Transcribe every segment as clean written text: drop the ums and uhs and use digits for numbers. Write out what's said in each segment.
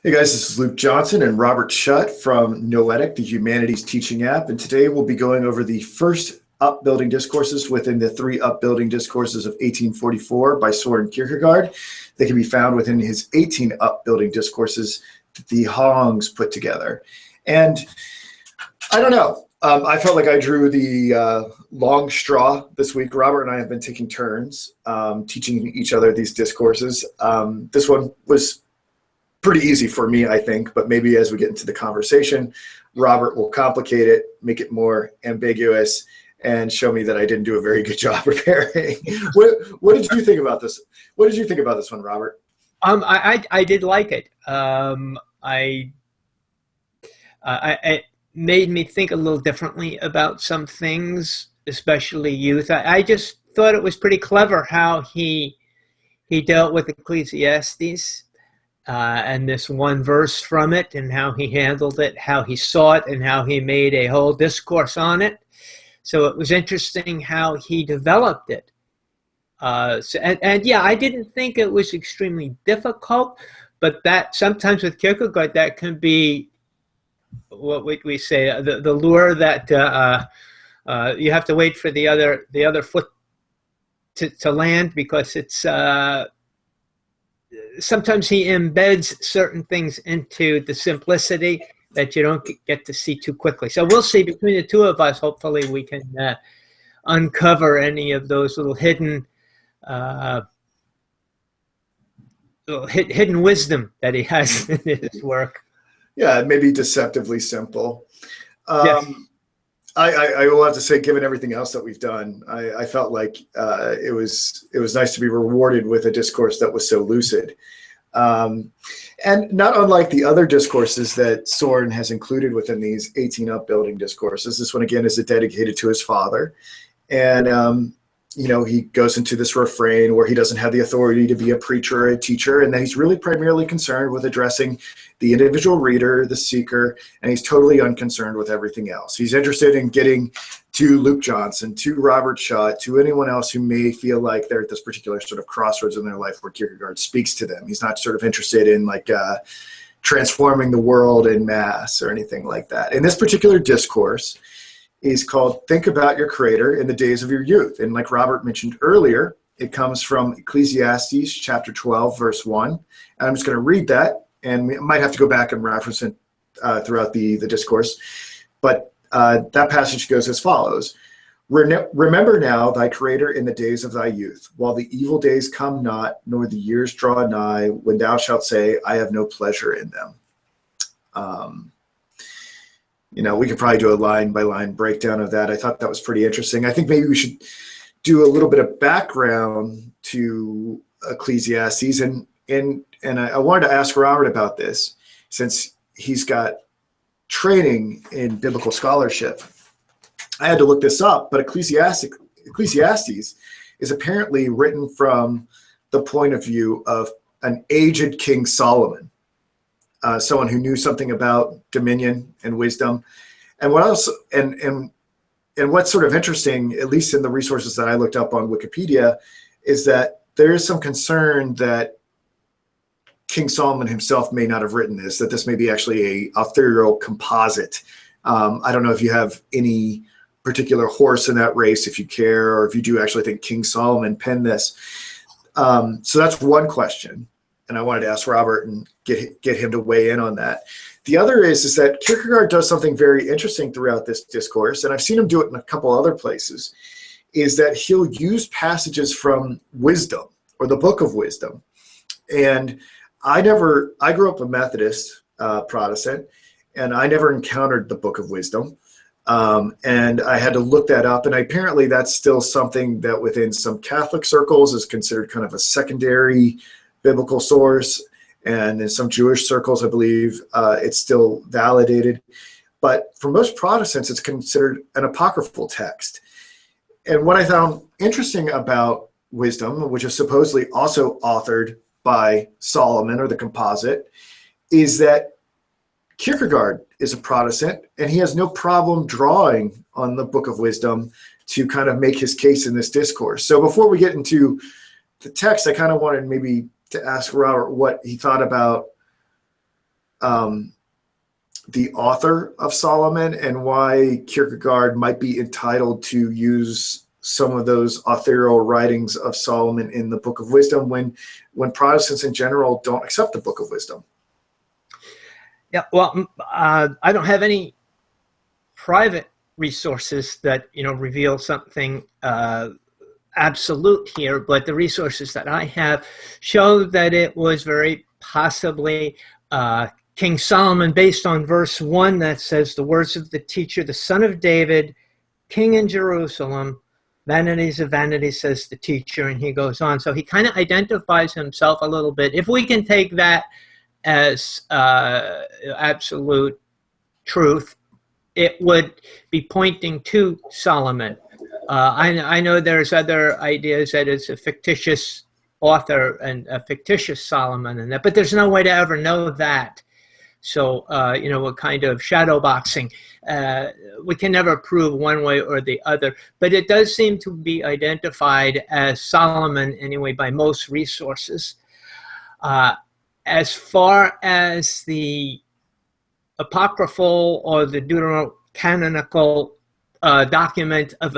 Hey guys, this is Luke Johnson and Robert Schut from Noetic, the Humanities Teaching app. And today we'll be going over the first Upbuilding Discourses within the three Upbuilding Discourses of 1844 by Soren Kierkegaard. They can be found within his 18 Upbuilding Discourses that the Hongs put together. And I don't know, I felt like I drew the long straw this week. Robert and I have been taking turns teaching each other these discourses. This one was pretty easy for me, I think, but maybe as we get into the conversation, Robert will complicate it, make it more ambiguous, and show me that I didn't do a very good job preparing. What did you think about this? What did you think about this one, Robert? I did like it. It made me think a little differently about some things, especially youth. I just thought it was pretty clever how he dealt with Ecclesiastes. And this one verse from it, and how he handled it, how he saw it, and how he made a whole discourse on it. So it was interesting how he developed it. Yeah, I didn't think it was extremely difficult, but that sometimes with Kierkegaard, that can be what we say, the lure that you have to wait for the other foot to land, because it's sometimes he embeds certain things into the simplicity that you don't get to see too quickly. So we'll see between the two of us. Hopefully we can uncover any of those little hidden wisdom that he has in his work. Yeah, maybe deceptively simple. Yes. I will have to say, given everything else that we've done, I felt like it was nice to be rewarded with a discourse that was so lucid. And not unlike the other discourses that Soren has included within these 18 Upbuilding Discourses, this one again is dedicated to his father. And he goes into this refrain where he doesn't have the authority to be a preacher or a teacher, and that he's really primarily concerned with addressing the individual reader, the seeker, and he's totally unconcerned with everything else. He's interested in getting to Luke Johnson, to Robert Schut, to anyone else who may feel like they're at this particular sort of crossroads in their life where Kierkegaard speaks to them. He's not sort of interested in transforming the world en masse or anything like that. In this particular discourse is called Think About Your Creator in the Days of Your Youth. And like Robert mentioned earlier, it comes from Ecclesiastes chapter 12, verse 1. And I'm just going to read that, and we might have to go back and reference it throughout the discourse. But that passage goes as follows. Remember now thy Creator in the days of thy youth, while the evil days come not, nor the years draw nigh, when thou shalt say, I have no pleasure in them. We could probably do a line-by-line breakdown of that. I thought that was pretty interesting. I think maybe we should do a little bit of background to Ecclesiastes, and I wanted to ask Robert about this, since he's got training in biblical scholarship. I had to look this up, but Ecclesiastes is apparently written from the point of view of an aged King Solomon. Someone who knew something about dominion and wisdom. And what else, and what's sort of interesting, at least in the resources that I looked up on Wikipedia, is that there is some concern that King Solomon himself may not have written this, that this may be actually a authorial composite. I don't know if you have any particular horse in that race, if you care, or if you do actually think King Solomon penned this. So that's one question. And I wanted to ask Robert and get him to weigh in on that. The other is that Kierkegaard does something very interesting throughout this discourse, and I've seen him do it in a couple other places, is that he'll use passages from wisdom or the Book of Wisdom. And I grew up a Methodist Protestant, and I never encountered the Book of Wisdom. And I had to look that up, and apparently that's still something that within some Catholic circles is considered kind of a secondary biblical source, and in some Jewish circles, I believe it's still validated. But for most Protestants, it's considered an apocryphal text. And what I found interesting about Wisdom, which is supposedly also authored by Solomon or the composite, is that Kierkegaard is a Protestant, and he has no problem drawing on the Book of Wisdom to kind of make his case in this discourse. So before we get into the text, I kind of wanted maybe to ask Robert what he thought about the author of Solomon and why Kierkegaard might be entitled to use some of those authorial writings of Solomon in the Book of Wisdom when Protestants in general don't accept the Book of Wisdom? Yeah, well, I don't have any private resources that reveal something absolute here, but the resources that I have show that it was very possibly King Solomon, based on verse 1 that says, "The words of the teacher, the son of David, king in Jerusalem, vanities of vanities, says the teacher," and he goes on. So he kind of identifies himself a little bit. If we can take that as absolute truth, it would be pointing to Solomon. I know there's other ideas that it's a fictitious author and a fictitious Solomon and that, but there's no way to ever know that. So, we're kind of shadow boxing. We can never prove one way or the other, but it does seem to be identified as Solomon anyway by most resources. As far as the apocryphal or the deuterocanonical document of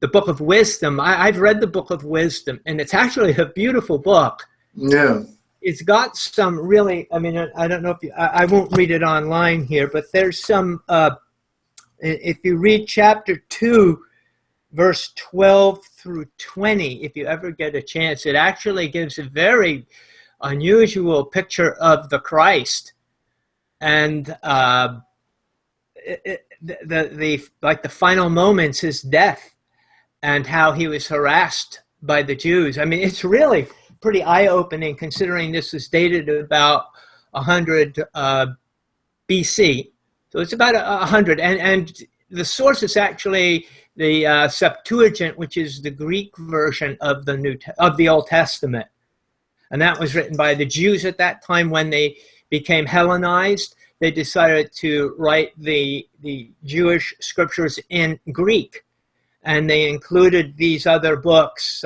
the Book of Wisdom, I've read the Book of Wisdom, and it's actually a beautiful book. Yeah. It's got some really, I don't know if I won't read it online here, but there's some, if you read chapter 2, verse 12 through 20, if you ever get a chance, it actually gives a very unusual picture of the Christ. And the final moments, his death, and how he was harassed by the Jews. It's really pretty eye-opening, considering this was dated about 100 BC. So it's about 100, and the source is actually the Septuagint, which is the Greek version of the Old Testament, and that was written by the Jews at that time. When they became Hellenized, they decided to write the Jewish scriptures in Greek, and they included these other books,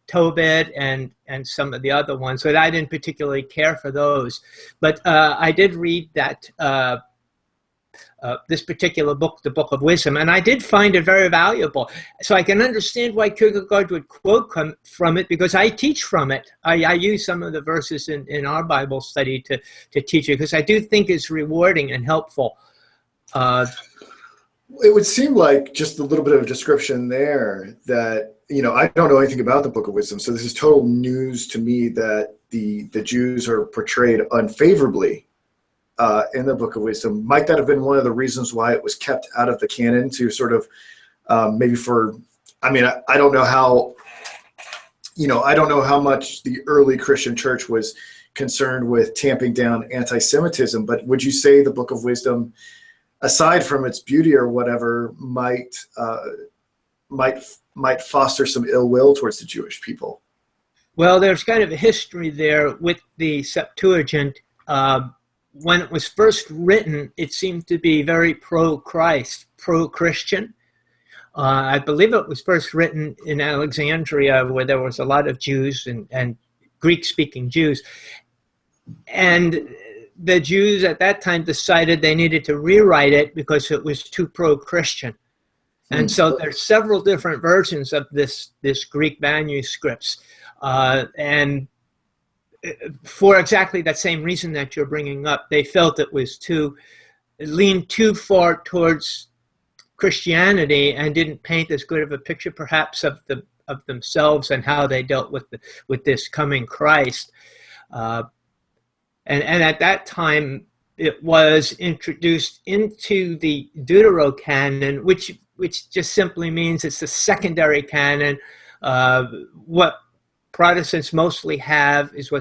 Tobit and some of the other ones, but I didn't particularly care for those. But I did read that this particular book, the Book of Wisdom, and I did find it very valuable. So I can understand why Kierkegaard would quote from it, because I teach from it. I use some of the verses in our Bible study to teach it, because I do think it's rewarding and helpful. It would seem like, just a little bit of a description there, that I don't know anything about the Book of Wisdom, so this is total news to me that the Jews are portrayed unfavorably in the Book of Wisdom. Might that have been one of the reasons why it was kept out of the canon, to sort of maybe for? I don't know how. I don't know how much the early Christian church was concerned with tamping down anti-Semitism, but would you say the Book of Wisdom, aside from its beauty or whatever, might foster some ill will towards the Jewish people? Well, there's kind of a history there with the Septuagint. When it was first written, it seemed to be very pro-Christ, pro-Christian. I believe it was first written in Alexandria, where there was a lot of Jews and Greek-speaking Jews. And the Jews at that time decided they needed to rewrite it because it was too pro-Christian. And so there's several different versions of this Greek manuscripts. And for exactly that same reason that you're bringing up, they felt it leaned too far towards Christianity and didn't paint as good of a picture, perhaps, of themselves and how they dealt with this coming Christ. And at that time, it was introduced into the Deuterocanon, which just simply means it's the secondary canon. What Protestants mostly have is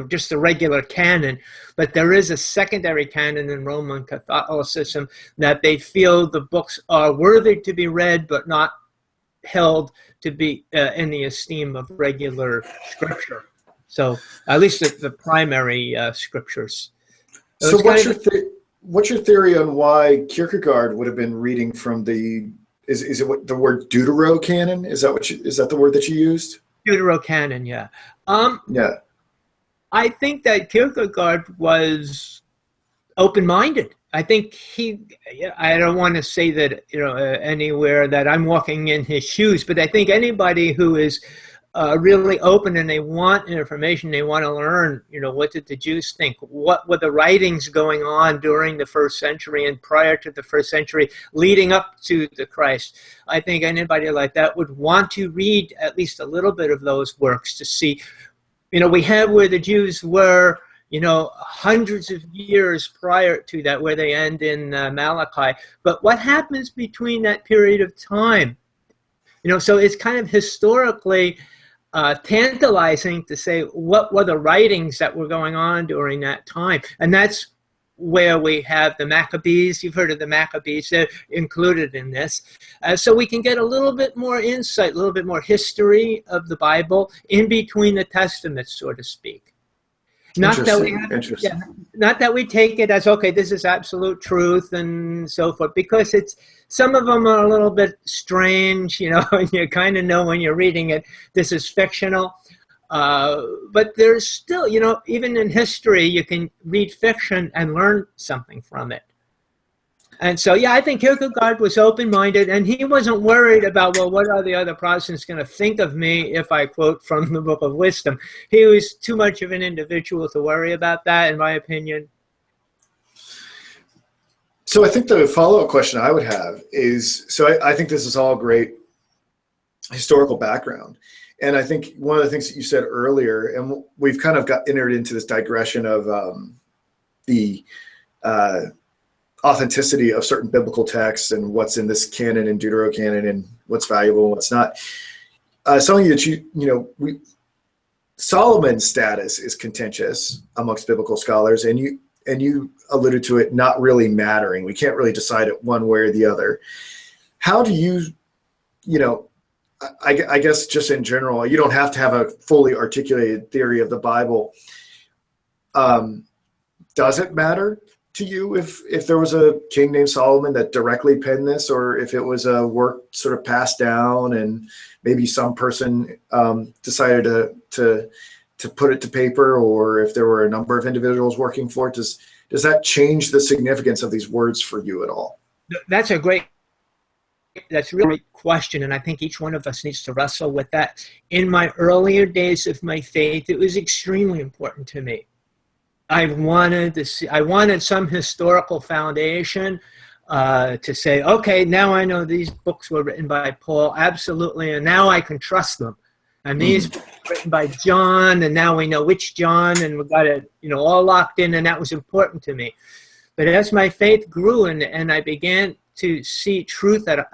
just the regular canon, but there is a secondary canon in Roman Catholicism that they feel the books are worthy to be read, but not held to be in the esteem of regular scripture. So at least the primary scriptures. So what's your theory on why Kierkegaard would have been reading from is it what the word Deuterocanon? Is that the word that you used? Deuterocanon, yeah. Yeah. I think that Kierkegaard was open-minded. I think I don't want to say that, anywhere that I'm walking in his shoes, but I think anybody who is really open and they want information, they want to learn, what did the Jews think? What were the writings going on during the first century and prior to the first century leading up to the Christ? I think anybody like that would want to read at least a little bit of those works to see, we have where the Jews were, hundreds of years prior to that, where they end in Malachi. But what happens between that period of time? So it's kind of historically tantalizing to say what were the writings that were going on during that time. And that's where we have the Maccabees. You've heard of the Maccabees. They're included in this. So we can get a little bit more insight, a little bit more history of the Bible in between the testaments, so to speak. Not that we take it as, okay, this is absolute truth and so forth, because some of them are a little bit strange, and you kind of know when you're reading it, this is fictional. But there's still, even in history, you can read fiction and learn something from it. And so, yeah, I think Kierkegaard was open-minded, and he wasn't worried about, well, what are the other Protestants going to think of me if I quote from the Book of Wisdom? He was too much of an individual to worry about that, in my opinion. So I think the follow-up question I would have is, so I think this is all great historical background. And I think one of the things that you said earlier, and we've kind of entered into this digression of the authenticity of certain biblical texts and what's in this canon and Deuterocanon and what's valuable and what's not. Something that Solomon's status is contentious amongst biblical scholars, and you alluded to it not really mattering. We can't really decide it one way or the other. How do you, I guess just in general, you don't have to have a fully articulated theory of the Bible. Does it matter to you if there was a king named Solomon that directly penned this, or if it was a work sort of passed down and maybe some person decided to put it to paper, or if there were a number of individuals working for it? Does that change the significance of these words for you at all? That's really a great question, and I think each one of us needs to wrestle with that. In my earlier days of my faith, it was extremely important to me. I wanted some historical foundation to say, okay, now I know these books were written by Paul, absolutely, and now I can trust them. And these books were written by John, and now we know which John, and we got it, all locked in, and that was important to me. But as my faith grew and I began to see truth at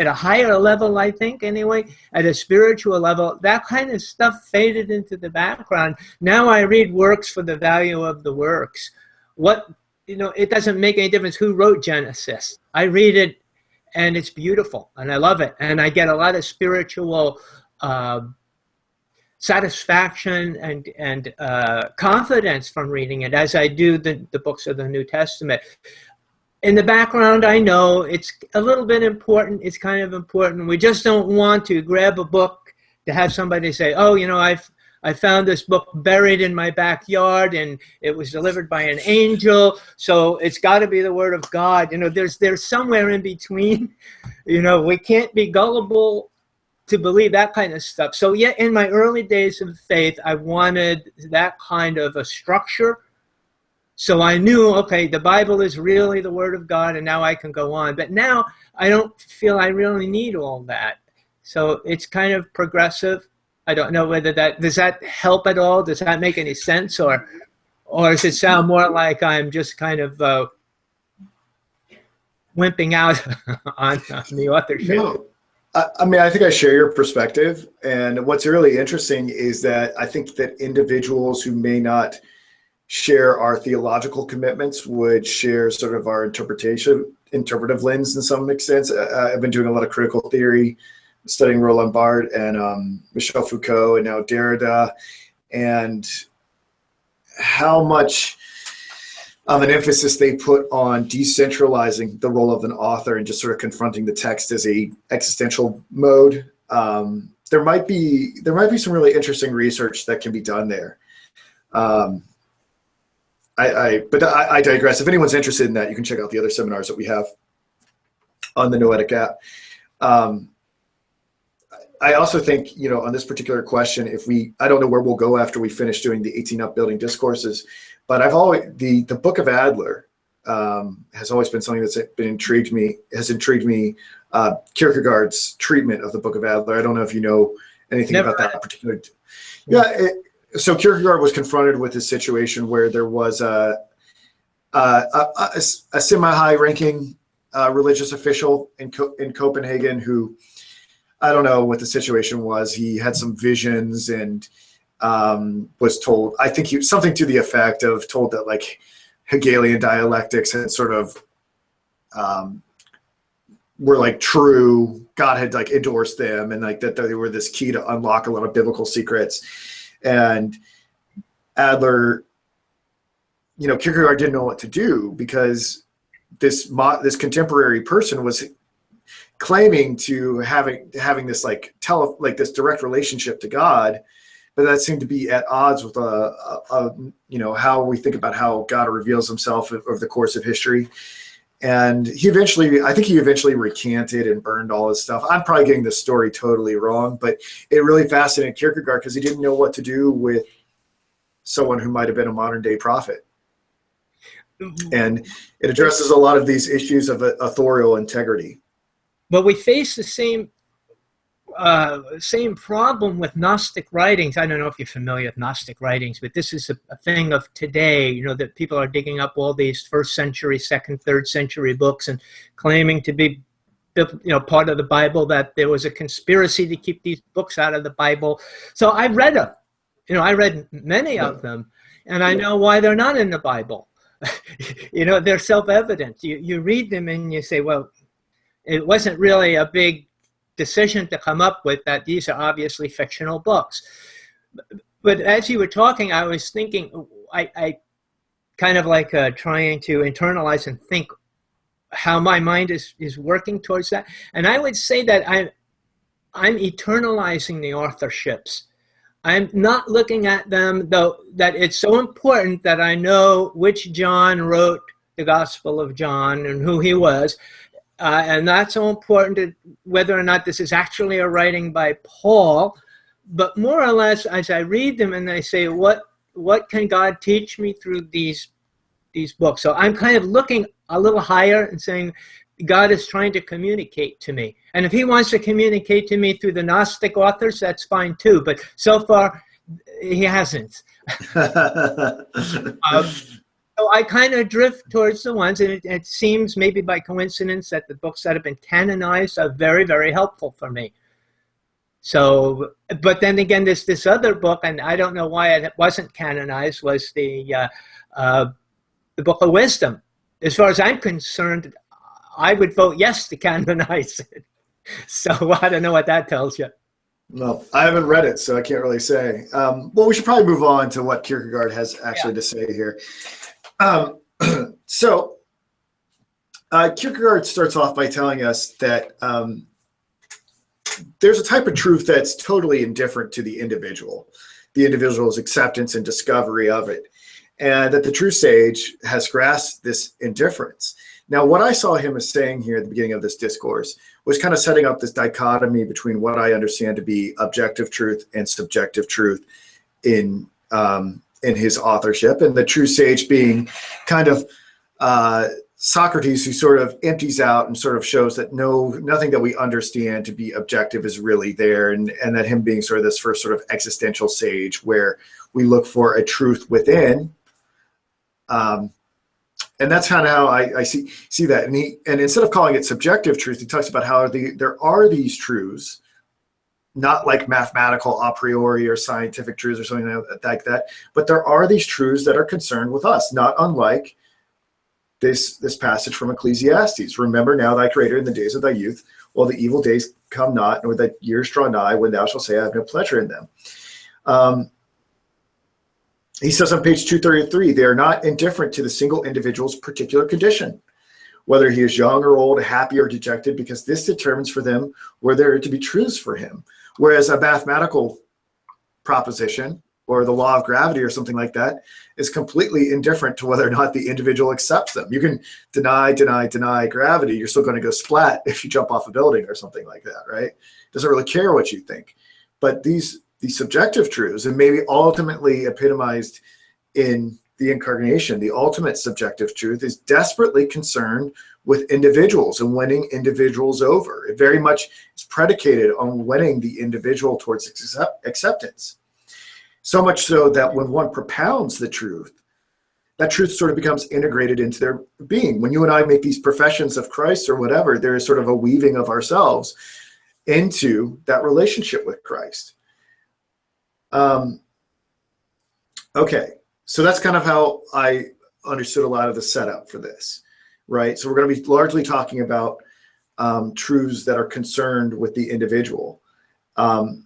a higher level, I think, anyway, at a spiritual level, that kind of stuff faded into the background. Now I read works for the value of the works. It doesn't make any difference who wrote Genesis. I read it, and it's beautiful, and I love it, and I get a lot of spiritual satisfaction and confidence from reading it, as I do the books of the New Testament. In the background, I know it's a little bit important. It's kind of important. We just don't want to grab a book to have somebody say, oh, I found this book buried in my backyard and it was delivered by an angel, so it's got to be the word of God. There's somewhere in between. We can't be gullible to believe that kind of stuff. So yeah, in my early days of faith, I wanted that kind of a structure. So I knew, okay, the Bible is really the Word of God, and now I can go on. But now I don't feel I really need all that. So it's kind of progressive. I don't know whether does that help at all? Does that make any sense? Or does it sound more like I'm just kind of wimping out on the authorship? No. I think I share your perspective. And what's really interesting is that I think that individuals who may not share our theological commitments would share sort of our interpretive lens in some extent. I've been doing a lot of critical theory, studying Roland Barthes and Michel Foucault and now Derrida, and how much of an emphasis they put on decentralizing the role of an author and just sort of confronting the text as a existential mode. There might be some really interesting research that can be done there. But I digress. If anyone's interested in that, you can check out the other seminars that we have on the Noetic app. I also think, on this particular question, I don't know where we'll go after we finish doing the 18 Upbuilding Discourses, but the book of Adler has always been something that's intrigued me. Kierkegaard's treatment of the book of Adler. I don't know if you know anything about that particular. Yeah. So Kierkegaard was confronted with a situation where there was a semi-high ranking religious official in Copenhagen who, I don't know what the situation was. He had some visions and was told, I think something to the effect of told that like Hegelian dialectics had sort of were like true. God had like endorsed them, and like that they were this key to unlock a lot of biblical secrets. And Adler, Kierkegaard didn't know what to do because this contemporary person was claiming to having this this direct relationship to God, but that seemed to be at odds with how we think about how God reveals himself over the course of history. And I think he eventually recanted and burned all his stuff. I'm probably getting this story totally wrong, but it really fascinated Kierkegaard because he didn't know what to do with someone who might have been a modern day prophet. And it addresses a lot of these issues of authorial integrity. But we face the same problem with Gnostic writings. I don't know if you're familiar with Gnostic writings, but this is a thing of today, that people are digging up all these first century, second, third century books and claiming to be, part of the Bible, that there was a conspiracy to keep these books out of the Bible. So I read them, I read many of them, and I know why they're not in the Bible. They're self-evident. You read them and you say, well, it wasn't really a big decision to come up with that these are obviously fictional books. But as you were talking, I was thinking, I kind of like trying to internalize and think how my mind is working towards that. And I would say that I'm eternalizing the authorships. I'm not looking at them, though, that it's so important that I know which John wrote the Gospel of John and who he was. And that's so important to whether or not this is actually a writing by Paul. But more or less, as I read them and I say, what can God teach me through these books? So I'm kind of looking a little higher and saying, God is trying to communicate to me. And if he wants to communicate to me through the Gnostic authors, that's fine too. But so far, he hasn't. So I kind of drift towards the ones, and it seems maybe by coincidence that the books that have been canonized are very, very helpful for me. So, but then again, this other book, and I don't know why it wasn't canonized, was the Book of Wisdom. As far as I'm concerned, I would vote yes to canonize it. So I don't know what that tells you. No, I haven't read it, so I can't really say. Well, we should probably move on to what Kierkegaard has actually to say here. So Kierkegaard starts off by telling us that there's a type of truth that's totally indifferent to the individual's acceptance and discovery of it, and that the true sage has grasped this indifference. Now, what I saw him as saying here at the beginning of this discourse was kind of setting up this dichotomy between what I understand to be objective truth and subjective truth in his authorship, and the true sage being kind of Socrates, who sort of empties out and sort of shows that nothing that we understand to be objective is really there, and that him being sort of this first sort of existential sage where we look for a truth within. And that's kind of how I see that. And instead of calling it subjective truth, he talks about how there are these truths, not like mathematical a priori or scientific truths or something like that, but there are these truths that are concerned with us, not unlike this passage from Ecclesiastes. Remember now thy Creator in the days of thy youth, while the evil days come not, nor the years draw nigh, when thou shalt say, I have no pleasure in them. He says on page 233, they are not indifferent to the single individual's particular condition, whether he is young or old, happy or dejected, because this determines for them where there are to be truths for him. Whereas a mathematical proposition or the law of gravity or something like that is completely indifferent to whether or not the individual accepts them. You can deny gravity. You're still going to go splat if you jump off a building or something like that, right? Doesn't really care what you think. But these subjective truths, and maybe ultimately epitomized in the incarnation, the ultimate subjective truth is desperately concerned with individuals and winning individuals over. It very much is predicated on winning the individual towards acceptance. So much so that when one propounds the truth, that truth sort of becomes integrated into their being. When you and I make these professions of Christ or whatever, there is sort of a weaving of ourselves into that relationship with Christ. Okay, so that's kind of how I understood a lot of the setup for this, right? So we're going to be largely talking about truths that are concerned with the individual. And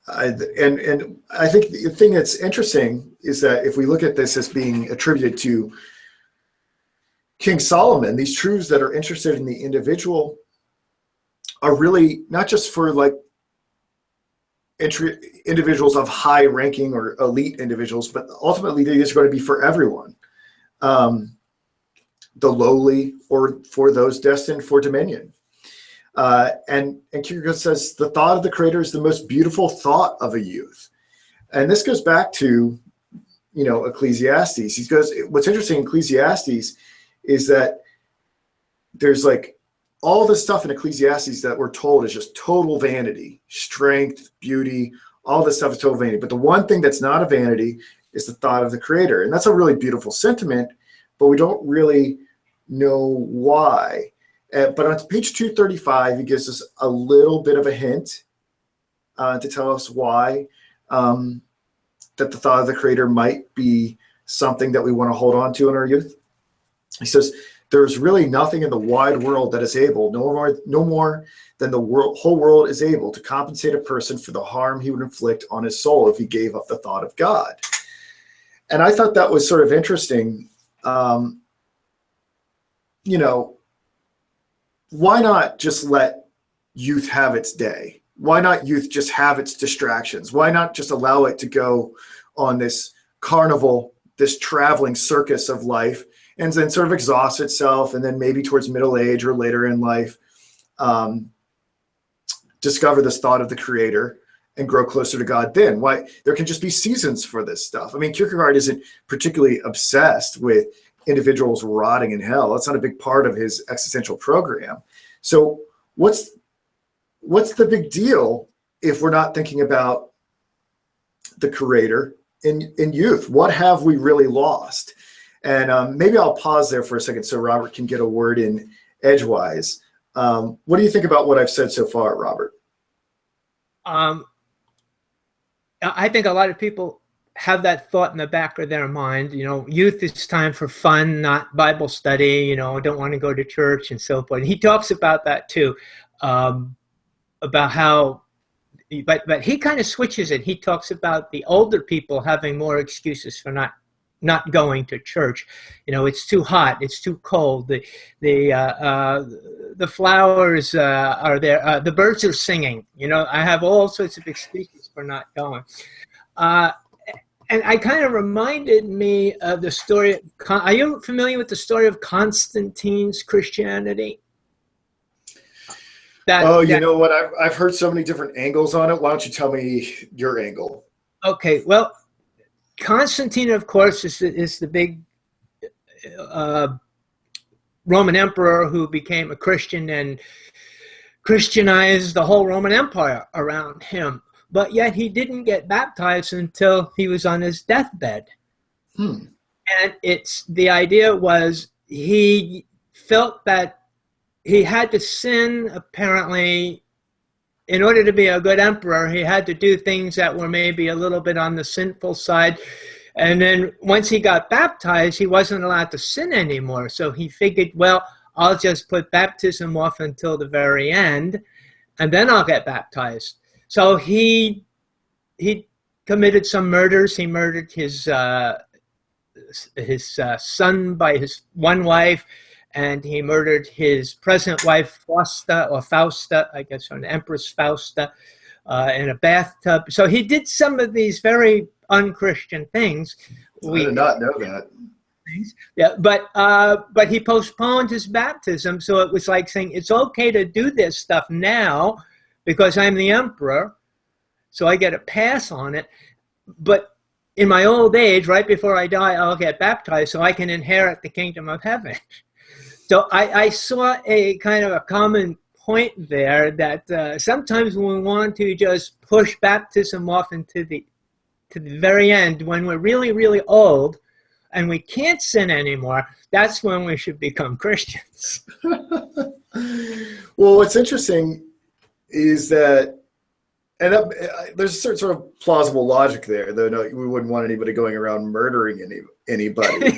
I think the thing that's interesting is that if we look at this as being attributed to King Solomon, these truths that are interested in the individual are really not just for like individuals of high ranking or elite individuals, but ultimately these are going to be for everyone, the lowly or for those destined for dominion. And Kierkegaard says the thought of the Creator is the most beautiful thought of a youth. And this goes back to, Ecclesiastes. He goes, what's interesting in Ecclesiastes is that there's like all this stuff in Ecclesiastes that we're told is just total vanity, strength, beauty, all this stuff is total vanity. But the one thing that's not a vanity is the thought of the Creator. And that's a really beautiful sentiment, but we don't really know why. But on page 235, he gives us a little bit of a hint to tell us why that the thought of the Creator might be something that we want to hold on to in our youth. He says, there's really nothing in the wide world that is able, no more than the whole world is able to compensate a person for the harm he would inflict on his soul if he gave up the thought of God. And I thought that was sort of interesting. Why not just let youth have its day? Why not youth just have its distractions? Why not just allow it to go on this carnival, this traveling circus of life, and then sort of exhaust itself, and then maybe towards middle age or later in life, discover this thought of the Creator and grow closer to God then? Why? There can just be seasons for this stuff. I mean, Kierkegaard isn't particularly obsessed with individuals rotting in hell. That's not a big part of his existential program. So what's the big deal if we're not thinking about the Creator in youth? What have we really lost? And maybe I'll pause there for a second so Robert can get a word in edgewise. What do you think about what I've said so far, Robert? I think a lot of people have that thought in the back of their mind. Youth is time for fun, not Bible study. Don't want to go to church and so forth. And he talks about that too, about how, but he kind of switches it. He talks about the older people having more excuses for not going to church. It's too hot, it's too cold, the flowers are there, the birds are singing. I have all sorts of excuses for not going. And I kind of reminded me of the story. Are you familiar with the story of Constantine's Christianity? You know what? I've heard so many different angles on it. Why don't you tell me your angle? Okay, well, Constantine, of course, is the big Roman emperor who became a Christian and Christianized the whole Roman Empire around him. But yet he didn't get baptized until he was on his deathbed. And the idea was he felt that he had to sin, apparently. In order to be a good emperor, he had to do things that were maybe a little bit on the sinful side. And then once he got baptized, he wasn't allowed to sin anymore. So he figured, well, I'll just put baptism off until the very end, and then I'll get baptized. So he committed some murders. He murdered his son by his one wife, and he murdered his present wife, Fausta, I guess, or Empress Fausta. in a bathtub. So he did some of these very unchristian things. I did not know that. Yeah, but he postponed his baptism, so it was like saying it's okay to do this stuff now because I'm the emperor, so I get a pass on it. But in my old age, right before I die, I'll get baptized so I can inherit the kingdom of heaven. So I saw a kind of a common point there that sometimes when we want to just push baptism off into the very end, when we're really, really old, and we can't sin anymore, that's when we should become Christians. Well, what's interesting is that, and there's a certain sort of plausible logic there, though no, we wouldn't want anybody going around murdering anybody.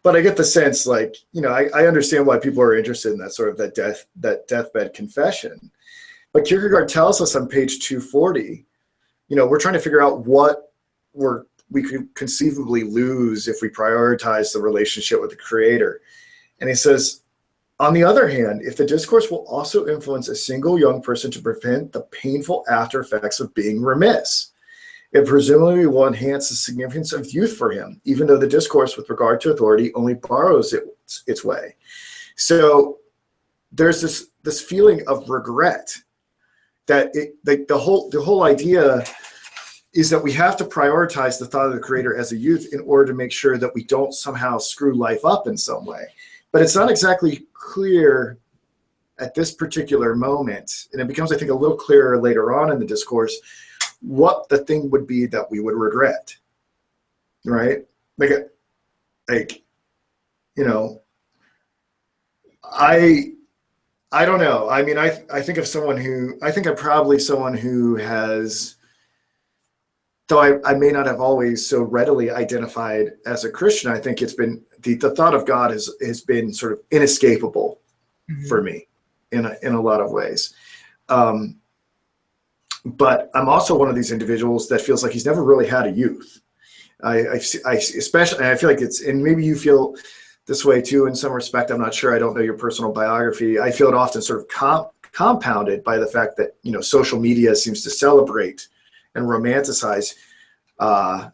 But I get the sense, like, I understand why people are interested in that sort of that deathbed confession. But Kierkegaard tells us on page 240, we're trying to figure out what we could conceivably lose if we prioritize the relationship with the Creator. And he says, on the other hand, if the discourse will also influence a single young person to prevent the painful after effects of being remiss, it presumably will enhance the significance of youth for him, even though the discourse with regard to authority only borrows its way. So there's this feeling of regret that the whole idea is that we have to prioritize the thought of the Creator as a youth in order to make sure that we don't somehow screw life up in some way. But it's not exactly clear at this particular moment, and it becomes, I think, a little clearer later on in the discourse, what the thing would be that we would regret, right? I don't know. I mean, I think of someone who, I think I'm probably someone who has, though I may not have always so readily identified as a Christian, I think it's been, the thought of God has been sort of inescapable for me in a lot of ways. But I'm also one of these individuals that feels like he's never really had a youth. I especially, and I feel like it's, and maybe you feel this way too in some respect. I'm not sure. I don't know your personal biography. I feel it often sort of compounded by the fact that, social media seems to celebrate and romanticize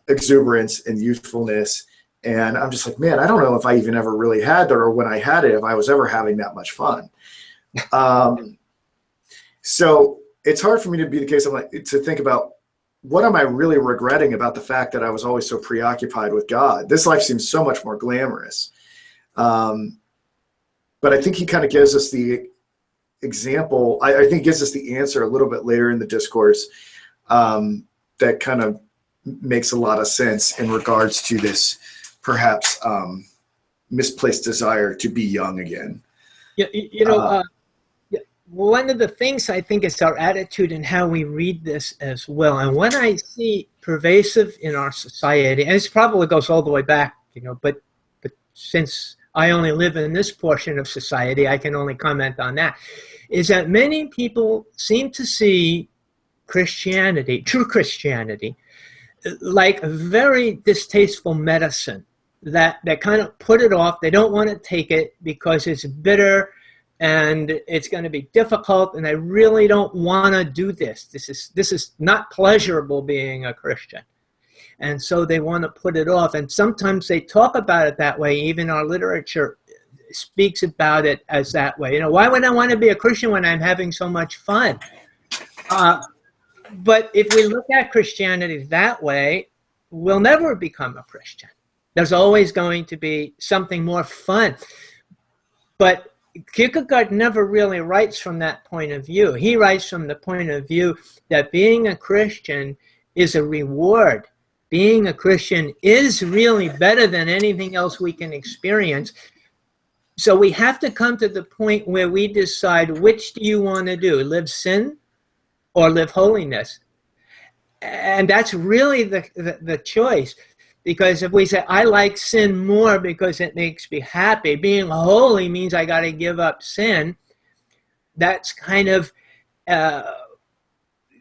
exuberance and youthfulness. And I'm just like, man, I don't know if I even ever really had that, or when I had it, if I was ever having that much fun. So it's hard for me to be the case. I'm like, to think about, what am I really regretting about the fact that I was always so preoccupied with God? This life seems so much more glamorous. But I think he kind of gives us the example. I think he gives us the answer a little bit later in the discourse that kind of makes a lot of sense in regards to this perhaps misplaced desire to be young again. Yeah, one of the things I think is our attitude and how we read this as well. And what I see pervasive in our society, and it probably goes all the way back, but since I only live in this portion of society, I can only comment on that, is that many people seem to see Christianity, true Christianity, like a very distasteful medicine that kind of put it off. They don't want to take it because it's bitter and it's going to be difficult, and I really don't want to do this. This is not pleasurable being a Christian. And so they want to put it off. And sometimes they talk about it that way. Even our literature speaks about it as that way. Why would I want to be a Christian when I'm having so much fun? But if we look at Christianity that way, we'll never become a Christian. There's always going to be something more fun. But Kierkegaard never really writes from that point of view. He writes from the point of view that being a Christian is a reward. Being a Christian is really better than anything else we can experience. So we have to come to the point where we decide, which do you want to do? Live sin or live holiness? And that's really the choice. Because if we say, I like sin more because it makes me happy, being holy means I got to give up sin, that's kind of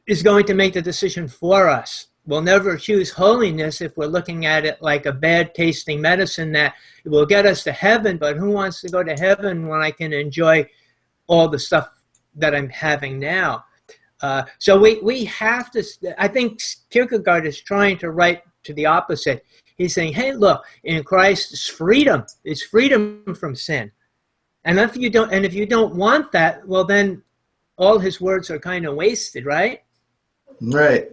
is going to make the decision for us. We'll never choose holiness if we're looking at it like a bad tasting medicine that will get us to heaven, but who wants to go to heaven when I can enjoy all the stuff that I'm having now? So we have to, I think Kierkegaard is trying to write to the opposite. He's saying, hey, look, in Christ is freedom. It's freedom from sin. And if you don't want that, well, then all his words are kind of wasted, right? Right.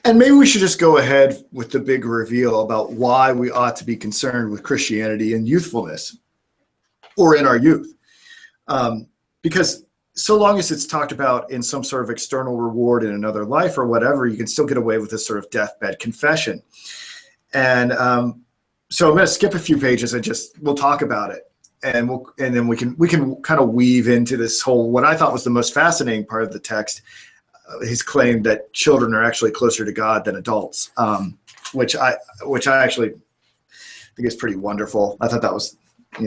And maybe we should just go ahead with the big reveal about why we ought to be concerned with Christianity and youthfulness, or in our youth. Because so long as it's talked about in some sort of external reward in another life or whatever, you can still get away with this sort of deathbed confession. And so I'm going to skip a few pages and we'll talk about it. And then we can kind of weave into this whole, what I thought was the most fascinating part of the text, his claim that children are actually closer to God than adults, which I actually think is pretty wonderful. I thought that was,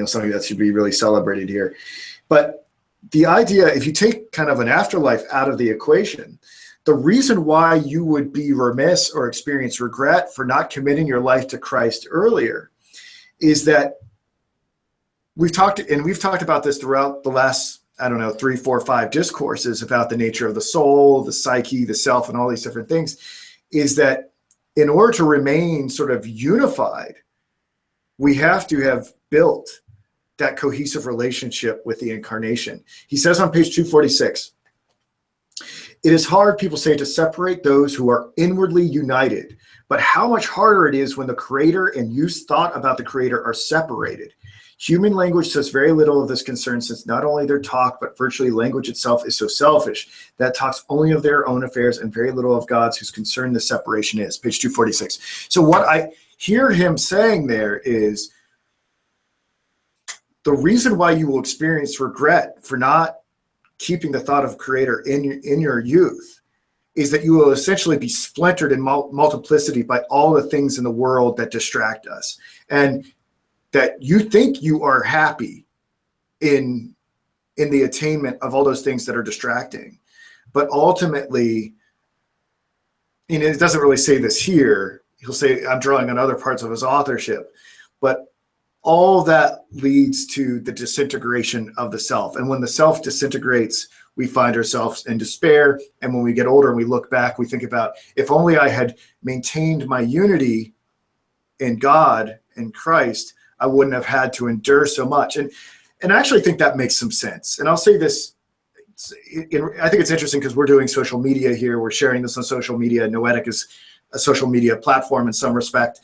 something that should be really celebrated here. But the idea, if you take kind of an afterlife out of the equation, the reason why you would be remiss or experience regret for not committing your life to Christ earlier is that we've talked about this throughout the last, 3, 4, 5 discourses about the nature of the soul, the psyche, the self, and all these different things, is that in order to remain sort of unified, we have to have built that cohesive relationship with the incarnation. He says on page 246, it is hard, people say, to separate those who are inwardly united, but how much harder it is when the Creator and youth's thought about the Creator are separated. Human language says very little of this concern, since not only their talk, but virtually language itself is so selfish that it talks only of their own affairs and very little of God's, whose concern the separation is. Page 246. So what I hear him saying there is the reason why you will experience regret for not keeping the thought of Creator in your youth is that you will essentially be splintered in multiplicity by all the things in the world that distract us. And that you think you are happy in the attainment of all those things that are distracting. But ultimately, it doesn't really say this here. He'll say, I'm drawing on other parts of his authorship. But all that leads to the disintegration of the self. And when the self disintegrates, we find ourselves in despair. And when we get older and we look back, we think about, if only I had maintained my unity in God and Christ, I wouldn't have had to endure so much. And I actually think that makes some sense. And I'll say this, I think it's interesting because we're doing social media here. We're sharing this on social media. Noetic is a social media platform in some respect.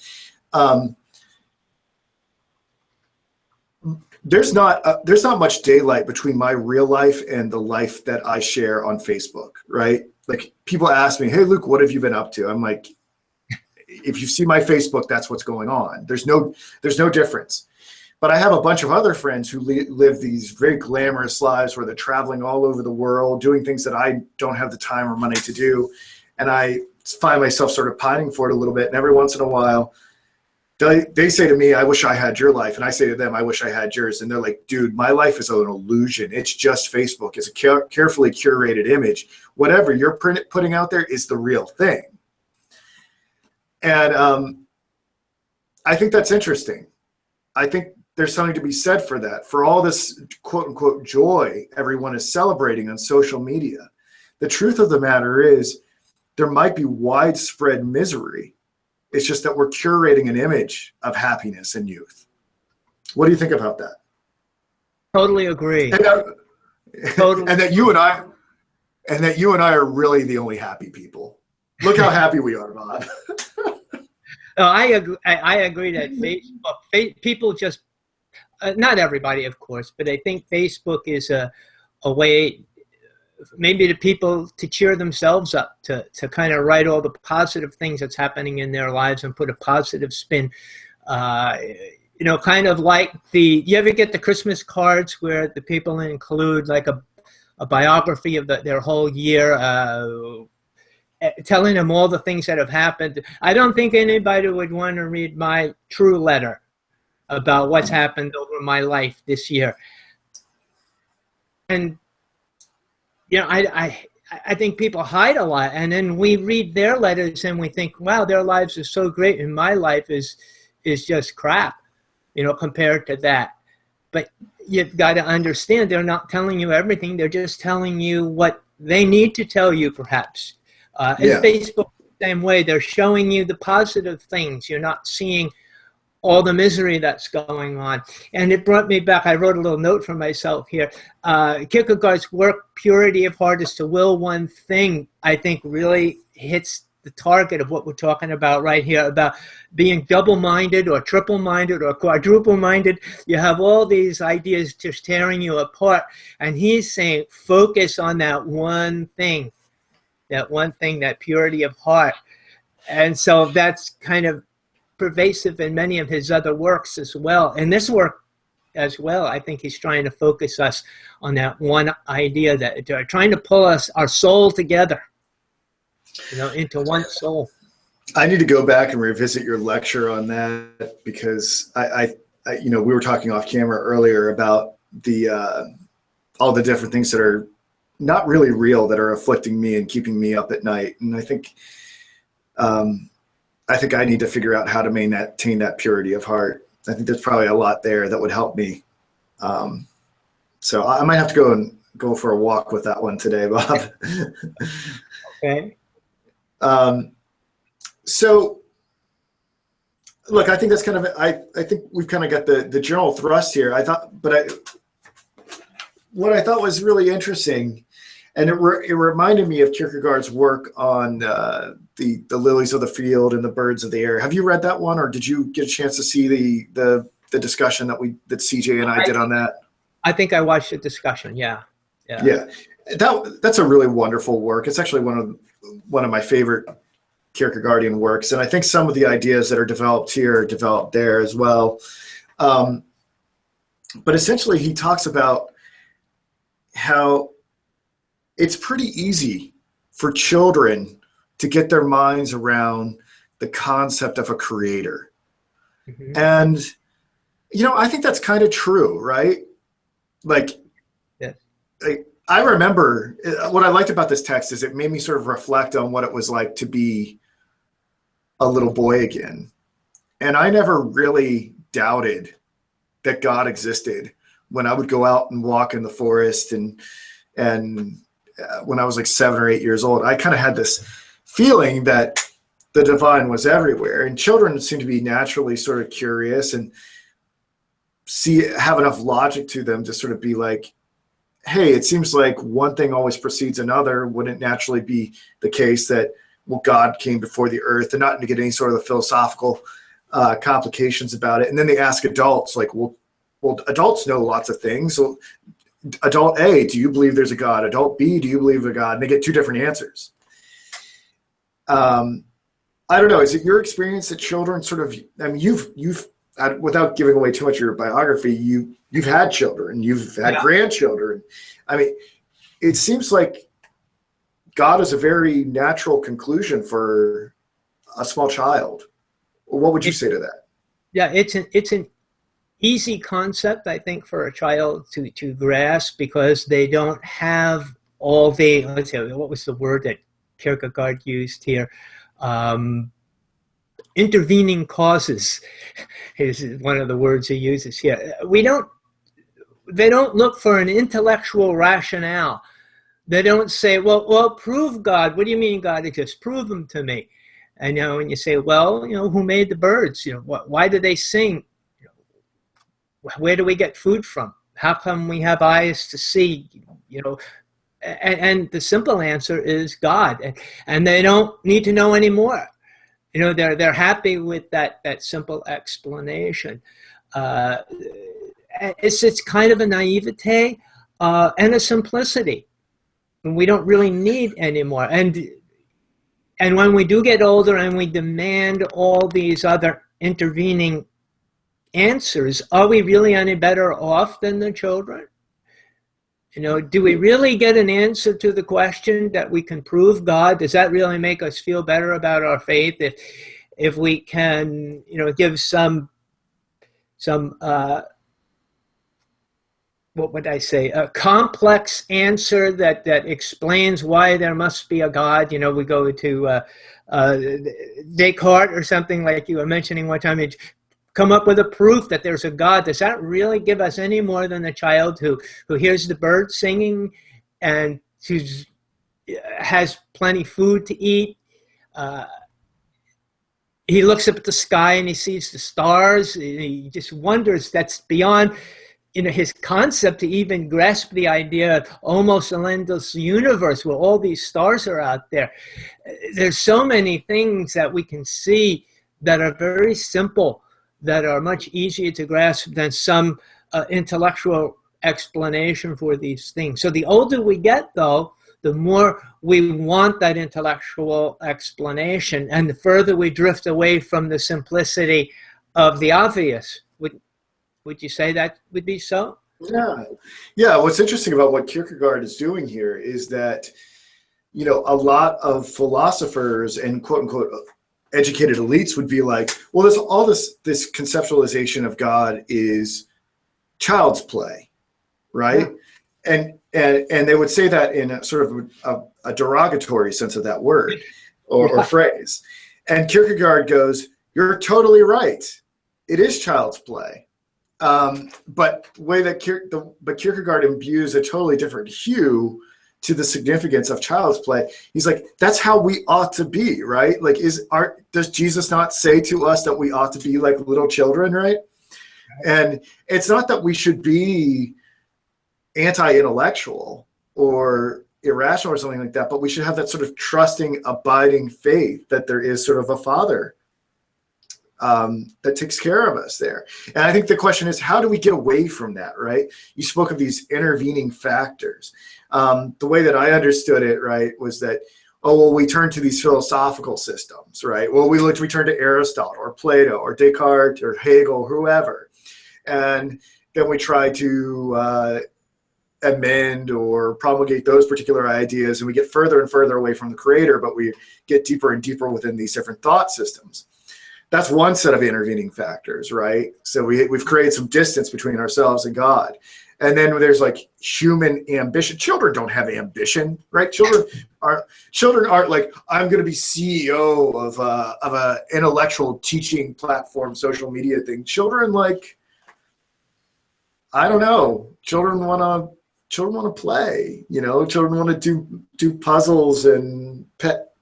There's not much daylight between my real life and the life that I share on Facebook, right? Like, people ask me, hey, Luke, what have you been up to? I'm like, if you see my Facebook, that's what's going on. There's no difference. But I have a bunch of other friends who live these very glamorous lives where they're traveling all over the world, doing things that I don't have the time or money to do. And I find myself sort of pining for it a little bit. And every once in a while, they say to me, I wish I had your life. And I say to them, I wish I had yours. And they're like, dude, my life is an illusion. It's just Facebook. It's a carefully curated image. Whatever you're putting out there is the real thing. And I think that's interesting. I think there's something to be said for that, for all this quote unquote joy everyone is celebrating on social media. The truth of the matter is there might be widespread misery. It's just that we're curating an image of happiness and youth. What do you think about that? Totally agree. And that you and I are really the only happy people. Look how happy we are, Bob. No, I agree that Facebook, people just, not everybody, of course, but I think Facebook is a way maybe to people to cheer themselves up, to kind of write all the positive things that's happening in their lives and put a positive spin. Kind of like you ever get the Christmas cards where the people include like a biography of their whole year, telling them all the things that have happened. I don't think anybody would want to read my true letter about what's happened over my life this year. And, I think people hide a lot. And then we read their letters and we think, wow, their lives are so great and my life is just crap, compared to that. But you've got to understand they're not telling you everything. They're just telling you what they need to tell you, perhaps. And Yeah. Facebook, the same way, they're showing you the positive things. You're not seeing all the misery that's going on. And it brought me back. I wrote a little note for myself here. Kierkegaard's work, Purity of Heart is to Will One Thing, I think really hits the target of what we're talking about right here, about being double-minded or triple-minded or quadruple-minded. You have all these ideas just tearing you apart. And he's saying, focus on that one thing, that purity of heart. And so that's kind of pervasive in many of his other works as well. And this work as well, I think he's trying to focus us on that one idea, that they're trying to pull our soul together, into one soul. I need to go back and revisit your lecture on that, because I we were talking off camera earlier about all the different things that are not really real, that are afflicting me and keeping me up at night. And I think I need to figure out how to maintain that purity of heart. I think there's probably a lot there that would help me. So I might have to go for a walk with that one today, Bob. Okay. So look, I think that's kind of, I think we've kind of got the general thrust here. What I thought was really interesting, and it reminded me of Kierkegaard's work on the lilies of the field and the birds of the air. Have you read that one, or did you get a chance to see the discussion that CJ and I did on that? I think I watched the discussion. Yeah. That's a really wonderful work. It's actually one of my favorite Kierkegaardian works, and I think some of the ideas that are developed here are developed there as well. But essentially, he talks about how it's pretty easy for children to get their minds around the concept of a creator. Mm-hmm. And, I think that's kind of true, right? Like, yes. I remember what I liked about this text is it made me sort of reflect on what it was like to be a little boy again. And I never really doubted that God existed when I would go out and walk in the forest, and when I was like 7 or 8 years old, I kind of had this feeling that the divine was everywhere. And children seem to be naturally sort of curious and have enough logic to them to sort of be like, hey, it seems like one thing always precedes another. Wouldn't it naturally be the case that, well, God came before the earth, and not to get any sort of the philosophical complications about it. And then they ask adults, like, well, adults know lots of things. So adult A, do you believe there's a God? Adult B, do you believe in a God? And they get two different answers. I don't know. Is it your experience that children sort of, I mean, you've without giving away too much of your biography, you've had children, you've had grandchildren. I mean, it seems like God is a very natural conclusion for a small child. What would you say to that? Yeah, it's an easy concept, I think, for a child to grasp, because they don't have all the, let's say, what was the word that Kierkegaard used here? Intervening causes is one of the words he uses here. They don't look for an intellectual rationale. They don't say, well, prove God. What do you mean God exists? Prove him to me. And when you say, well, who made the birds? Why do they sing? Where do we get food from? How come we have eyes to see? And the simple answer is God. And they don't need to know any more. They're happy with that simple explanation. It's kind of a naivete and a simplicity. And we don't really need any more. And when we do get older and we demand all these other intervening answers, are we really any better off than the children? Do we really get an answer to the question that we can prove God? Does that really make us feel better about our faith if we can, give some what would I say, a complex answer that explains why there must be a God? We go to Descartes or something, like you were mentioning one time, and come up with a proof that there's a God. Does that really give us any more than a child who hears the birds singing and who's has plenty food to eat. He looks up at the sky and he sees the stars. He just wonders, that's beyond his concept to even grasp the idea of almost an endless universe where all these stars are out there. There's so many things that we can see that are very simple, that are much easier to grasp than some intellectual explanation for these things. So the older we get, though, the more we want that intellectual explanation, and the further we drift away from the simplicity of the obvious. Would you say that would be so? Yeah. What's interesting about what Kierkegaard is doing here is that, a lot of philosophers and quote unquote educated elites would be like, well, this conceptualization of God is child's play, right? Yeah. And they would say that in a sort of a derogatory sense of that word or phrase. And Kierkegaard goes, you're totally right. It is child's play. But way that Kierkegaard imbues a totally different hue to the significance of child's play. He's like, that's how we ought to be, right? Like, does Jesus not say to us that we ought to be like little children, right? And it's not that we should be anti-intellectual or irrational or something like that, but we should have that sort of trusting, abiding faith that there is sort of a father that takes care of us there. And I think the question is, how do we get away from that, right? You spoke of these intervening factors. The way that I understood it, right, was that, we turn to these philosophical systems, right? Well, we turn to Aristotle or Plato or Descartes or Hegel, whoever. And then we try to amend or promulgate those particular ideas, and we get further and further away from the creator, but we get deeper and deeper within these different thought systems. That's one set of intervening factors, right? So we've created some distance between ourselves and God. And then there's like human ambition. Children don't have ambition, right? Children aren't like, I'm going to be CEO of a intellectual teaching platform, social media thing. Children, like, I don't know. Children want to play, children want to do puzzles and pet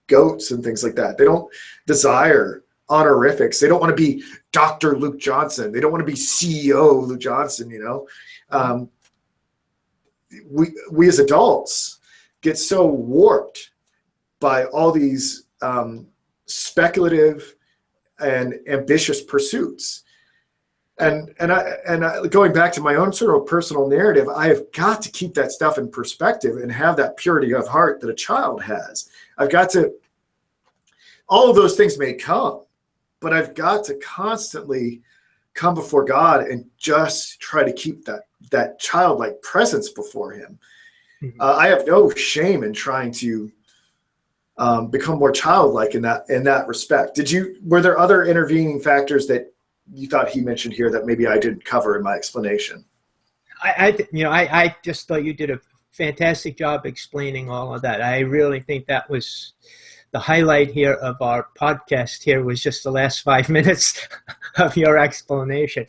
goats and things like that. They don't desire honorifics. They don't want to be Dr. Luke Johnson. They don't want to be CEO Luke Johnson, We as adults get so warped by all these speculative and ambitious pursuits. And I, going back to my own sort of personal narrative, I have got to keep that stuff in perspective and have that purity of heart that a child has. All of those things may come, but I've got to constantly come before God and just try to keep that childlike presence before him. Mm-hmm. I have no shame in trying to become more childlike in that respect. Were there other intervening factors that you thought he mentioned here that maybe I didn't cover in my explanation? I just thought you did a fantastic job explaining all of that. I really think that was the highlight here of our podcast here, was just the last 5 minutes of your explanation.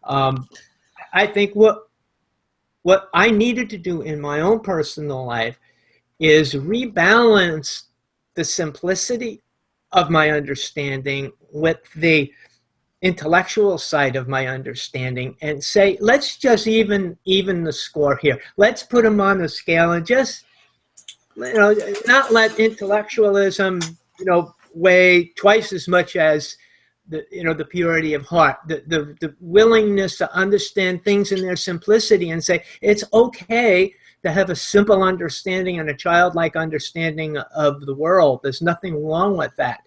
I think what I needed to do in my own personal life is rebalance the simplicity of my understanding with the intellectual side of my understanding, and say, let's just even the score here. Let's put them on the scale and just, not let intellectualism, weigh twice as much as the purity of heart, the willingness to understand things in their simplicity, and say it's okay to have a simple understanding and a childlike understanding of the world. There's nothing wrong with that.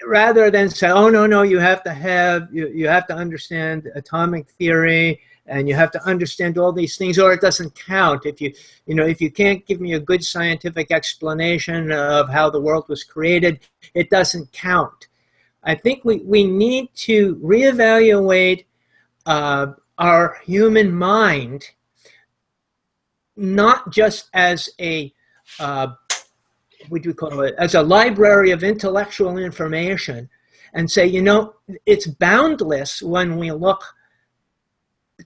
Rather than say, oh no, you have to understand atomic theory, and you have to understand all these things, or it doesn't count. If you can't give me a good scientific explanation of how the world was created, it doesn't count. I think we need to reevaluate our human mind, not just as a what do we call it, as a library of intellectual information, and say, it's boundless when we look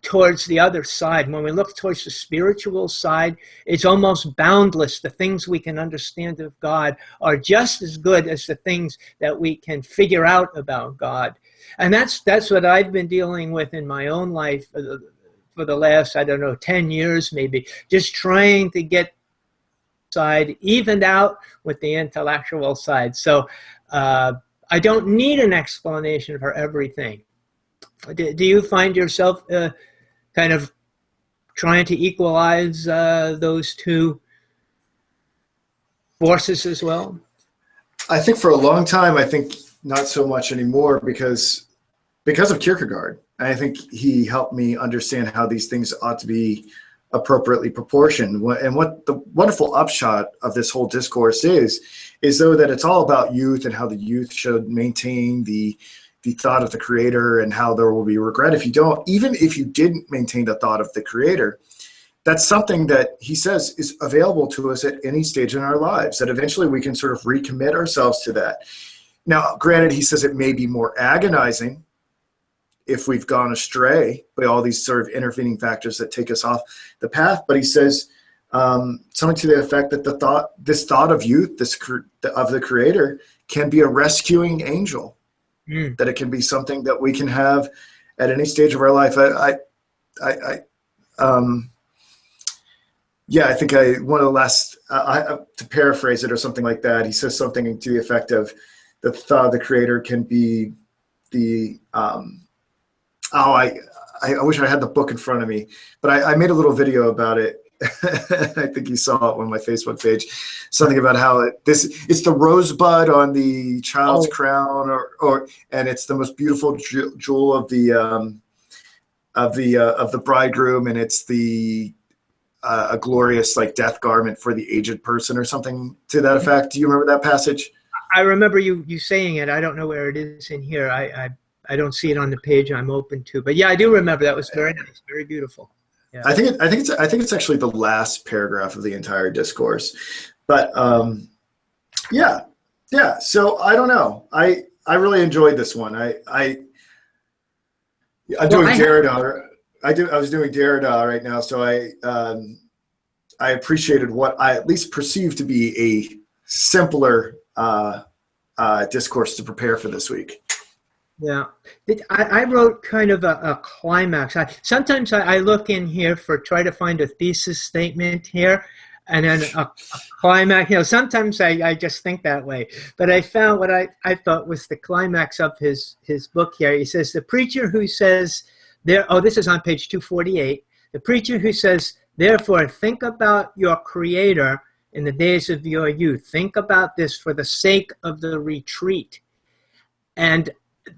towards the other side, when we look towards the spiritual side, it's almost boundless. The things we can understand of God are just as good as the things that we can figure out about God. And that's what I've been dealing with in my own life for the last, I don't know, 10 years maybe, just trying to get side evened out with the intellectual side. So I don't need an explanation for everything. Do you find yourself kind of trying to equalize those two forces as well? I think for a long time, I think not so much anymore because of Kierkegaard. I think he helped me understand how these things ought to be appropriately proportioned. And what the wonderful upshot of this whole discourse is though that it's all about youth and how the youth should maintain the thought of the creator and how there will be regret if you don't. Even if you didn't maintain the thought of the creator, that's something that he says is available to us at any stage in our lives, that eventually we can sort of recommit ourselves to that. Now, granted, he says it may be more agonizing if we've gone astray by all these sort of intervening factors that take us off the path, but he says something to the effect that this thought of youth, of the creator, can be a rescuing angel. That it can be something that we can have at any stage of our life. I think one of the last, to paraphrase it or something like that, he says something to the effect of the thought of the creator can be the, I wish I had the book in front of me, but I made a little video about it. I think you saw it on my Facebook page. Something about how it's the rosebud on the child's crown, and it's the most beautiful jewel of the bridegroom, and it's a glorious like death garment for the aged person, or something to that effect. Do you remember that passage? I remember you saying it. I don't know where it is in here. I don't see it on the page I'm open to, but yeah, I do remember. That was very nice, very beautiful. Yeah. I think it's actually the last paragraph of the entire discourse, but yeah. So I don't know. I really enjoyed this one. I'm doing Derrida. I was doing Derrida right now, so I appreciated what I at least perceived to be a simpler discourse to prepare for this week. Yeah, I wrote kind of a climax. Sometimes I look in here try to find a thesis statement here, and then a climax. Sometimes I just think that way. But I found what I thought was the climax of his book here. He says, the preacher who says, this is on page 248. The preacher who says, therefore, think about your creator in the days of your youth. Think about this for the sake of the retreat. And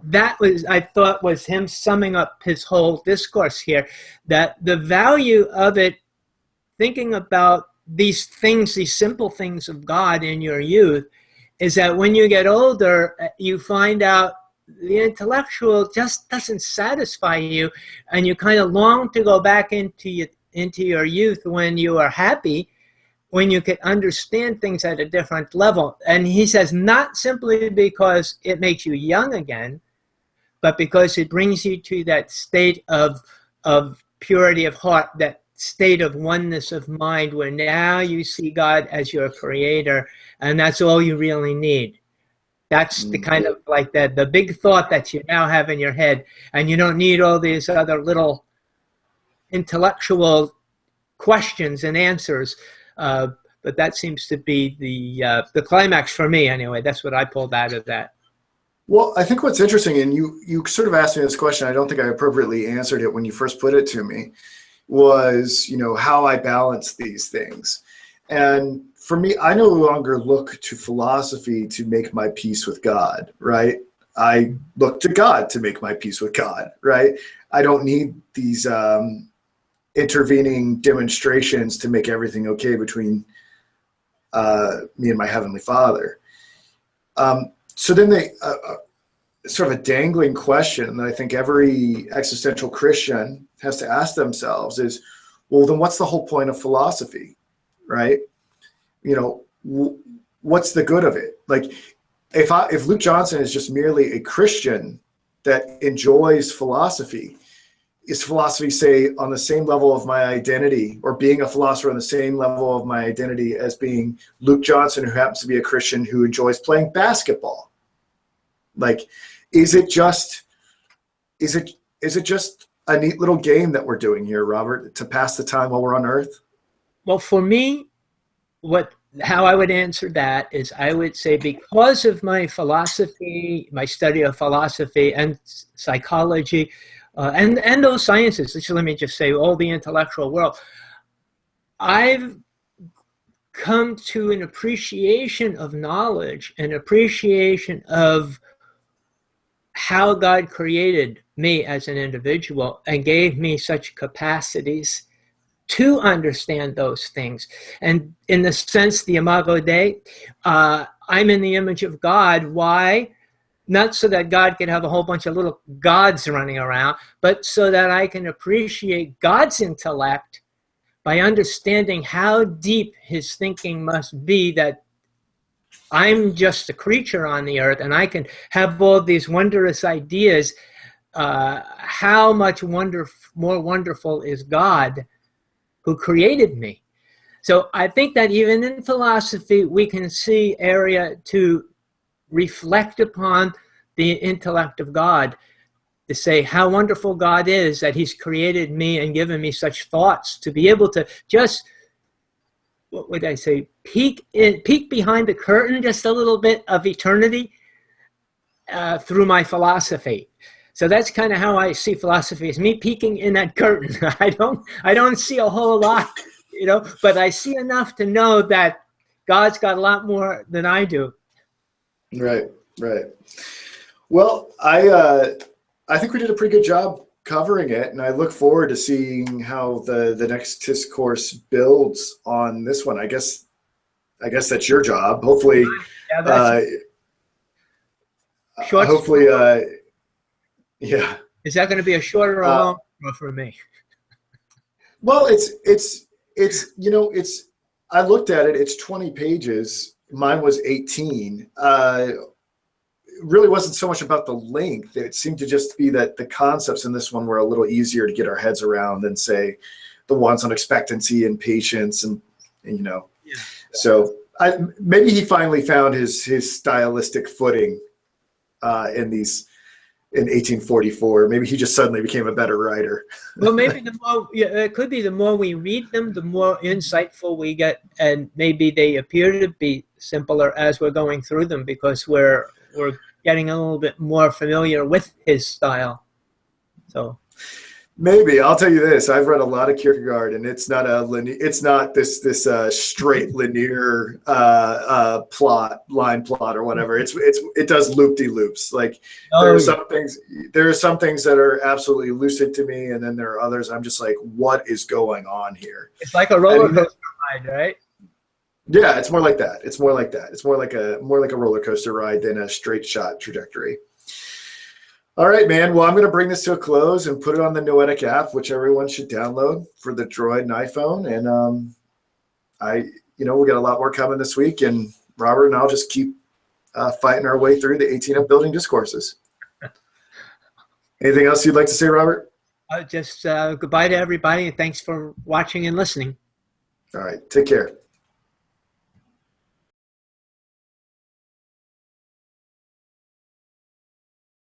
that I thought was him summing up his whole discourse here, that the value of it, thinking about these things, these simple things of God in your youth, is that when you get older, you find out the intellectual just doesn't satisfy you, and you kind of long to go back into your youth when you are happy, when you could understand things at a different level. And he says, not simply because it makes you young again, but because it brings you to that state of purity of heart, that state of oneness of mind, where now you see God as your creator, and that's all you really need. That's the kind of like the big thought that you now have in your head, and you don't need all these other little intellectual questions and answers. But that seems to be the climax for me anyway. That's what I pulled out of that. Well, I think what's interesting, and you sort of asked me this question, I don't think I appropriately answered it when you first put it to me, was, how I balance these things. And for me, I no longer look to philosophy to make my peace with God, right? I look to God to make my peace with God, right? I don't need these intervening demonstrations to make everything okay between me and my Heavenly Father. So then sort of a dangling question that I think every existential Christian has to ask themselves is, well, then what's the whole point of philosophy, right? What's the good of it? Like, if Luke Johnson is just merely a Christian that enjoys philosophy, is philosophy, say, on the same level of my identity, or being a philosopher on the same level of my identity as being Luke Johnson, who happens to be a Christian who enjoys playing basketball? Like, is it just a neat little game that we're doing here, Robert, to pass the time while we're on Earth? Well, for me, how I would answer that is I would say, because of my philosophy, my study of philosophy and psychology, and those sciences, let me just say, all the intellectual world, I've come to an appreciation of knowledge, an appreciation of how God created me as an individual and gave me such capacities to understand those things. And in the sense, the Imago Dei, I'm in the image of God. Why? Not so that God can have a whole bunch of little gods running around, but so that I can appreciate God's intellect by understanding how deep his thinking must be, that I'm just a creature on the earth and I can have all these wondrous ideas. How much more wonderful is God who created me? So I think that even in philosophy, we can see area to reflect upon the intellect of God, to say how wonderful God is, that he's created me and given me such thoughts to be able to just, what would I say, peek behind the curtain just a little bit of eternity through my philosophy. So that's kind of how I see philosophy, as me peeking in that curtain. I don't see a whole lot, but I see enough to know that God's got a lot more than I do. Right. Well, I think we did a pretty good job covering it, and I look forward to seeing how the next discourse builds on this one. I guess that's your job. Hopefully, short. Hopefully, yeah. Is that going to be a shorter or longer for me? Well, it's I looked at it. It's 20 pages. Mine was 18. It really wasn't so much about the length. It seemed to just be that the concepts in this one were a little easier to get our heads around than, say, the ones on expectancy and patience and Yeah. So maybe he finally found his stylistic footing in 1844. Maybe he just suddenly became a better writer. Well, maybe it could be the more we read them, the more insightful we get, and maybe they appear to be simpler as we're going through them, because we're getting a little bit more familiar with his style. So maybe. I'll tell you this: I've read a lot of Kierkegaard, and it's not this straight linear line plot or whatever. It does loop-de-loops. Like there are some things that are absolutely lucid to me, and then there are others I'm just like, what is going on here? It's like a roller coaster ride, right? Yeah, it's more like that. It's more like a roller coaster ride than a straight shot trajectory. All right, man. Well, I'm going to bring this to a close and put it on the Noetic app, which everyone should download for the Droid and iPhone. And we'll get a lot more coming this week. And Robert and I'll just keep fighting our way through the 18 Upbuilding Discourses. Anything else you'd like to say, Robert? Just goodbye to everybody, and thanks for watching and listening. All right. Take care.